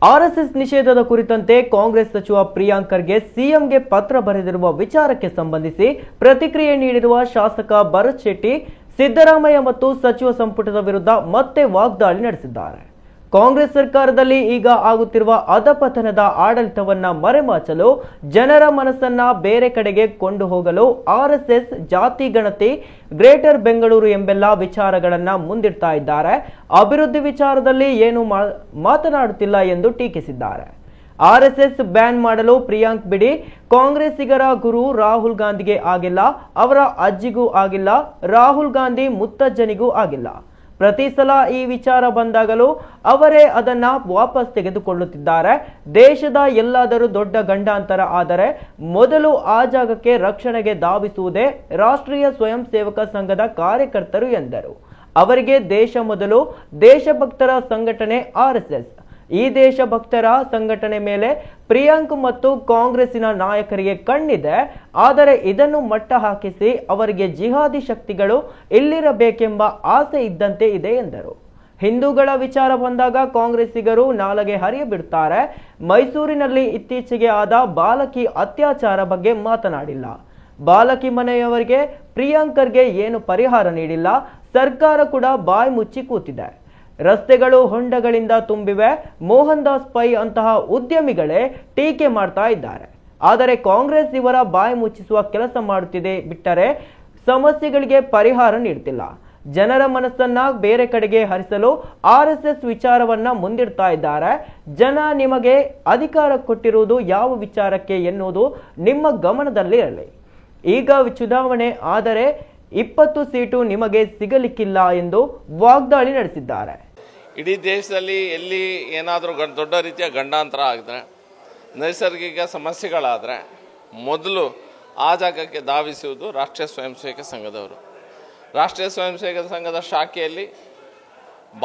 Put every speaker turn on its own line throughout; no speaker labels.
RSS ನಿಷೇಧದ ಕುರಿತಂತೆ ಕಾಂಗ್ರೆಸ್ ಸಚಿವ ಪ್ರಿಯಾಂಕ್ ಖರ್ಗೆ ಸಿಎಂಗೆ ಪತ್ರ ಬರೆದಿರುವ ವಿಚಾರಕ್ಕೆ ಸಂಬಂಧಿಸಿ ಪ್ರತಿಕ್ರಿಯೆ ನೀಡಿರುವ ಶಾಸಕ ಭರತ್ ಶೆಟ್ಟಿ ಸಿದ್ದರಾಮಯ್ಯ ಮತ್ತು ಸಚಿವ ಸಂಪುಟದ ವಿರುದ್ಧ ಮತ್ತೆ ವಾಗ್ದಾಳಿ ನಡೆಸಿದ್ದಾರೆ. ಕಾಂಗ್ರೆಸ್ ಸರ್ಕಾರದಲ್ಲಿ ಈಗ ಆಗುತ್ತಿರುವ ಅಧಪತನದ ಆಡಳಿತವನ್ನ ಮರೆಮಾಚಲು ಜನರ ಮನಸ್ಸನ್ನ ಬೇರೆ ಕಡೆಗೆ ಕೊಂಡು ಹೋಗಲು ಆರ್ಎಸ್ಎಸ್ ಜಾತಿ ಗಣತಿ, ಗ್ರೇಟರ್ ಬೆಂಗಳೂರು ಎಂಬೆಲ್ಲ ವಿಚಾರಗಳನ್ನ ಮುಂದಿಡ್ತಾ ಇದ್ದಾರೆ. ಅಭಿವೃದ್ಧಿ ವಿಚಾರದಲ್ಲಿ ಏನು ಮಾತನಾಡುತ್ತಿಲ್ಲ ಎಂದು ಟೀಕಿಸಿದ್ದಾರೆ. ಆರ್ಎಸ್ಎಸ್ ಬ್ಯಾನ್ ಮಾಡಲು ಪ್ರಿಯಾಂಕ್ ಬಿಡಿ, ಕಾಂಗ್ರೆಸ್ಸಿಗರ ಗುರು ರಾಹುಲ್ ಗಾಂಧಿಗೆ ಆಗಿಲ್ಲ, ಅವರ ಅಜ್ಜಿಗೂ ಆಗಿಲ್ಲ, ರಾಹುಲ್ ಗಾಂಧಿ ಮುತ್ತಜ್ಜನಿಗೂ ಆಗಿಲ್ಲ. ಪ್ರತಿ ಸಲ ಈ ವಿಚಾರ ಬಂದಾಗಲೂ ಅವರೇ ಅದನ್ನ ವಾಪಸ್ ತೆಗೆದುಕೊಳ್ಳುತ್ತಿದ್ದಾರೆ. ದೇಶದ ಎಲ್ಲಾದರೂ ದೊಡ್ಡ ಗಂಡಾಂತರ ಆದರೆ ಮೊದಲು ಆ ಜಾಗಕ್ಕೆ ರಕ್ಷಣೆಗೆ ಧಾವಿಸುವುದೇ ರಾಷ್ಟ್ರೀಯ ಸ್ವಯಂ ಸೇವಕ ಸಂಘದ ಕಾರ್ಯಕರ್ತರು ಎಂದರು. ಅವರಿಗೆ ದೇಶ ಮೊದಲು, ದೇಶಭಕ್ತರ ಸಂಘಟನೆ ಆರ್ಎಸ್ಎಸ್. ಈ ದೇಶಭಕ್ತರ ಸಂಘಟನೆ ಮೇಲೆ ಪ್ರಿಯಾಂಕ್ ಮತ್ತು ಕಾಂಗ್ರೆಸ್ಸಿನ ನಾಯಕರಿಗೆ ಕಣ್ಣಿದೆ. ಆದರೆ ಇದನ್ನು ಮಟ್ಟ ಹಾಕಿಸಿ ಅವರಿಗೆ ಜಿಹಾದಿ ಶಕ್ತಿಗಳು ಇಲ್ಲಿರಬೇಕೆಂಬ ಆಸೆ ಇದ್ದಂತೆ ಇದೆ ಎಂದರು. ಹಿಂದೂಗಳ ವಿಚಾರ ಬಂದಾಗ ಕಾಂಗ್ರೆಸ್ಸಿಗರು ನಾಲಗೆ ಹರಿಯಬಿಡುತ್ತಾರೆ. ಮೈಸೂರಿನಲ್ಲಿ ಇತ್ತೀಚೆಗೆ ಆದ ಬಾಲಕಿ ಅತ್ಯಾಚಾರ ಬಗ್ಗೆ ಮಾತನಾಡಿಲ್ಲ. ಬಾಲಕಿ ಮನೆಯವರಿಗೆ ಪ್ರಿಯಾಂಕ್ ಖರ್ಗೆ ಏನು ಪರಿಹಾರ ನೀಡಿಲ್ಲ. ಸರ್ಕಾರ ಕೂಡ ಬಾಯಿ ಮುಚ್ಚಿ ಕೂತಿದೆ. ರಸ್ತೆಗಳು ಹೊಂಡಗಳಿಂದ ತುಂಬಿವೆ. ಮೋಹನ್ ದಾಸ್ ಪೈ ಅಂತಹ ಉದ್ಯಮಿಗಳೇ ಟೀಕೆ ಮಾಡ್ತಾ ಇದ್ದಾರೆ. ಆದರೆ ಕಾಂಗ್ರೆಸ್ ಇವರ ಬಾಯಿ ಮುಚ್ಚಿಸುವ ಕೆಲಸ ಮಾಡುತ್ತಿದೆ ಬಿಟ್ಟರೆ ಸಮಸ್ಯೆಗಳಿಗೆ ಪರಿಹಾರ ನೀಡುತ್ತಿಲ್ಲ. ಜನರ ಮನಸ್ಸನ್ನ ಬೇರೆ ಕಡೆಗೆ ಹರಿಸಲು ಆರ್ಎಸ್ಎಸ್ ವಿಚಾರವನ್ನ ಮುಂದಿಡ್ತಾ ಇದ್ದಾರೆ. ಜನ ನಿಮಗೆ ಅಧಿಕಾರ ಕೊಟ್ಟಿರುವುದು ಯಾವ ವಿಚಾರಕ್ಕೆ ಎನ್ನುವುದು ನಿಮ್ಮ ಗಮನದಲ್ಲಿರಲಿ. ಈಗ ಚುನಾವಣೆ ಆದರೆ 20 ಸೀಟು ನಿಮಗೆ ಸಿಗಲಿಕ್ಕಿಲ್ಲ ಎಂದು ವಾಗ್ದಾಳಿ ನಡೆಸಿದ್ದಾರೆ.
ಇಡೀ ದೇಶದಲ್ಲಿ ಎಲ್ಲಿ ಏನಾದರೂ ದೊಡ್ಡ ರೀತಿಯ ಗಂಡಾಂತರ ಆಗಿದ್ರೆ, ನೈಸರ್ಗಿಕ ಸಮಸ್ಯೆಗಳಾದರೆ ಮೊದಲು ಆ ಜಾಗಕ್ಕೆ ಧಾವಿಸುವುದು ರಾಷ್ಟ್ರೀಯ ಸ್ವಯಂ ಸೇವಕ ಸಂಘದವರು. ರಾಷ್ಟ್ರೀಯ ಸ್ವಯಂ ಸೇವಕ ಸಂಘದ ಶಾಖೆಯಲ್ಲಿ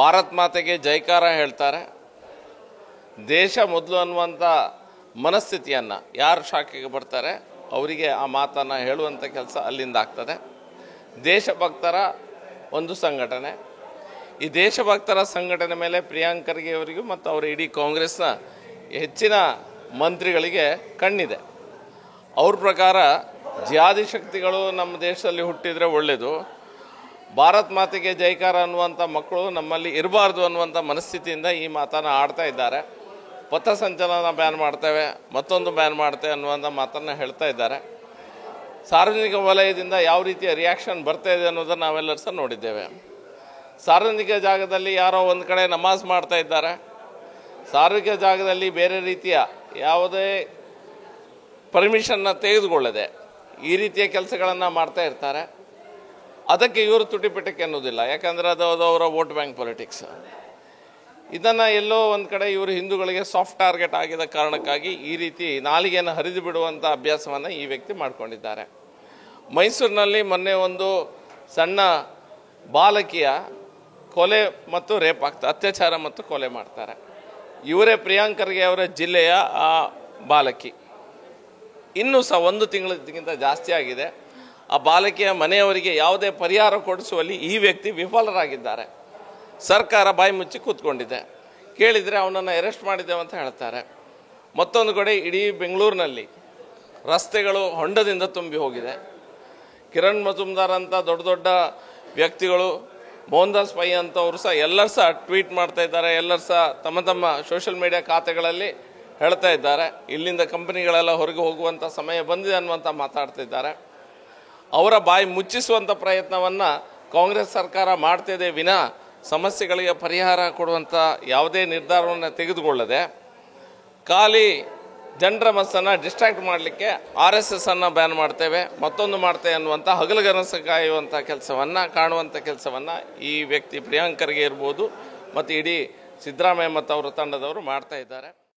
ಭಾರತ್ ಮಾತೆಗೆ ಜೈಕಾರ ಹೇಳ್ತಾರೆ. ದೇಶ ಮೊದಲು ಅನ್ನುವಂಥ ಮನಸ್ಥಿತಿಯನ್ನು ಯಾರು ಶಾಖೆಗೆ ಬರ್ತಾರೆ ಅವರಿಗೆ ಆ ಮಾತನ್ನು ಹೇಳುವಂಥ ಕೆಲಸ ಅಲ್ಲಿಂದ ಆಗ್ತದೆ. ದೇಶಭಕ್ತರ ಒಂದು ಸಂಘಟನೆ, ಈ ದೇಶಭಕ್ತರ ಸಂಘಟನೆ ಮೇಲೆ ಪ್ರಿಯಾಂಕ್ ಖರ್ಗೆ ಅವರಿಗೂ ಮತ್ತು ಅವರ ಇಡೀ ಕಾಂಗ್ರೆಸ್ನ ಹೆಚ್ಚಿನ ಮಂತ್ರಿಗಳಿಗೆ ಕಣ್ಣಿದೆ. ಅವ್ರ ಪ್ರಕಾರ ಜಿಹಾದಿ ಶಕ್ತಿಗಳು ನಮ್ಮ ದೇಶದಲ್ಲಿ ಹುಟ್ಟಿದರೆ ಒಳ್ಳೆಯದು, ಭಾರತ್ ಮಾತೆಗೆ ಜೈಕಾರ ಅನ್ನುವಂಥ ಮಕ್ಕಳು ನಮ್ಮಲ್ಲಿ ಇರಬಾರ್ದು ಅನ್ನುವಂಥ ಮನಸ್ಥಿತಿಯಿಂದ ಈ ಮಾತನ್ನು ಆಡ್ತಾ ಇದ್ದಾರೆ. ಪಥಸಂಚಲನ ಬ್ಯಾನ್ ಮಾಡ್ತೇವೆ, ಮತ್ತೊಂದು ಬ್ಯಾನ್ ಮಾಡ್ತೇವೆ ಅನ್ನುವಂಥ ಮಾತನ್ನು ಹೇಳ್ತಾ ಇದ್ದಾರೆ. ಸಾರ್ವಜನಿಕ ವಲಯದಿಂದ ಯಾವ ರೀತಿಯ ರಿಯಾಕ್ಷನ್ ಬರ್ತಾ ಇದೆ ಅನ್ನೋದನ್ನು ನಾವೆಲ್ಲರೂ ಸಹ ನೋಡಿದ್ದೇವೆ. ಸಾರ್ವಜನಿಕ ಜಾಗದಲ್ಲಿ ಯಾರೋ ಒಂದು ಕಡೆ ನಮಾಜ್ ಮಾಡ್ತಾ ಇದ್ದಾರೆ, ಸಾರ್ವಜನಿಕ ಜಾಗದಲ್ಲಿ ಬೇರೆ ರೀತಿಯ ಯಾವುದೇ ಪರ್ಮಿಷನ್ನ ತೆಗೆದುಕೊಳ್ಳದೆ ಈ ರೀತಿಯ ಕೆಲಸಗಳನ್ನು ಮಾಡ್ತಾ ಇರ್ತಾರೆ. ಅದಕ್ಕೆ ಇವರು ತುಟಿಪಿಟಕ್ಕೆ ಅನ್ನೋದಿಲ್ಲ, ಯಾಕಂದರೆ ಅದು ಅವರ ವೋಟ್ ಬ್ಯಾಂಕ್ ಪೊಲಿಟಿಕ್ಸ್. ಇದನ್ನು ಎಲ್ಲೋ ಒಂದು ಕಡೆ ಇವರು ಹಿಂದೂಗಳಿಗೆ ಸಾಫ್ಟ್ ಟಾರ್ಗೆಟ್ ಆಗಿದ ಕಾರಣಕ್ಕಾಗಿ ಈ ರೀತಿ ನಾಲಿಗೆಯನ್ನು ಹರಿದು ಬಿಡುವಂಥ ಅಭ್ಯಾಸವನ್ನು ಈ ವ್ಯಕ್ತಿ ಮಾಡಿಕೊಂಡಿದ್ದಾರೆ. ಮೈಸೂರಿನಲ್ಲಿ ಮೊನ್ನೆ ಒಂದು ಸಣ್ಣ ಬಾಲಕಿಯ ಕೊಲೆ ಮತ್ತು ರೇಪ್ ಆಗ್ತದೆ, ಅತ್ಯಾಚಾರ ಮತ್ತು ಕೊಲೆ ಮಾಡ್ತಾರೆ. ಇವರೇ ಪ್ರಿಯಾಂಕ್ ಖರ್ಗೆ ಅವರ ಜಿಲ್ಲೆಯ ಆ ಬಾಲಕಿ. ಇನ್ನೂ ಸಹ 1 ತಿಂಗಳಿಗಿಂತ ಜಾಸ್ತಿ ಆಗಿದೆ. ಆ ಬಾಲಕಿಯ ಮನೆಯವರಿಗೆ ಯಾವುದೇ ಪರಿಹಾರ ಕೊಡಿಸುವಲ್ಲಿ ಈ ವ್ಯಕ್ತಿ ವಿಫಲರಾಗಿದ್ದಾರೆ. ಸರ್ಕಾರ ಬಾಯಿ ಮುಚ್ಚಿ ಕೂತ್ಕೊಂಡಿದೆ. ಕೇಳಿದರೆ ಅವನನ್ನು ಅರೆಸ್ಟ್ ಮಾಡಿದ್ದೇವೆ ಅಂತ ಹೇಳ್ತಾರೆ. ಮತ್ತೊಂದು ಕಡೆ ಇಡೀ ಬೆಂಗಳೂರಿನಲ್ಲಿ ರಸ್ತೆಗಳು ಹೊಂಡದಿಂದ ತುಂಬಿ ಹೋಗಿದೆ. ಕಿರಣ್ ಮಜುಮ್ದಾರ್ ಅಂತ ದೊಡ್ಡ ದೊಡ್ಡ ವ್ಯಕ್ತಿಗಳು, ಮೋಹನ್ ದಾಸ್ ಪೈ ಅಂತವರು ಸಹ ಎಲ್ಲರೂ ಸಹ ಟ್ವೀಟ್ ಮಾಡ್ತಾ ಇದ್ದಾರೆ. ಎಲ್ಲರೂ ಸಹ ತಮ್ಮ ತಮ್ಮ ಸೋಷಿಯಲ್ ಮೀಡಿಯಾ ಖಾತೆಗಳಲ್ಲಿ ಹೇಳ್ತಾ ಇದ್ದಾರೆ, ಇಲ್ಲಿಂದ ಕಂಪನಿಗಳೆಲ್ಲ ಹೊರಗೆ ಹೋಗುವಂಥ ಸಮಯ ಬಂದಿದೆ ಅನ್ನುವಂಥ ಮಾತಾಡ್ತಾ ಇದ್ದಾರೆ. ಅವರ ಬಾಯಿ ಮುಚ್ಚಿಸುವಂಥ ಪ್ರಯತ್ನವನ್ನು ಕಾಂಗ್ರೆಸ್ ಸರ್ಕಾರ ಮಾಡ್ತಿದೆ ವಿನಃ ಸಮಸ್ಯೆಗಳಿಗೆ ಪರಿಹಾರ ಕೊಡುವಂಥ ಯಾವುದೇ ನಿರ್ಧಾರವನ್ನು ತೆಗೆದುಕೊಳ್ಳದೆ ಖಾಲಿ ಜನರ ಮನಸ್ಸನ್ನು ಡಿಸ್ಟ್ರಾಕ್ಟ್ ಮಾಡಲಿಕ್ಕೆ ಆರ್ಎಸ್ಎಸ್ ಅನ್ನು ಬ್ಯಾನ್ ಮಾಡ್ತೇವೆ, ಮತ್ತೊಂದು ಮಾಡ್ತೇವೆ ಅನ್ನುವಂಥ ಹಗಲುಗನಸು ಕಾಯುವಂಥ ಕೆಲಸವನ್ನು ಕಾಣುವಂಥ ಕೆಲಸವನ್ನು ಈ ವ್ಯಕ್ತಿ ಪ್ರಿಯಾಂಕ್ ಖರ್ಗೆ ಇರ್ಬೋದು ಮತ್ತು ಇಡೀ ಸಿದ್ದರಾಮಯ್ಯ ಮತ್ತು ಅವರ ತಂಡದವರು ಮಾಡ್ತಾ ಇದ್ದಾರೆ.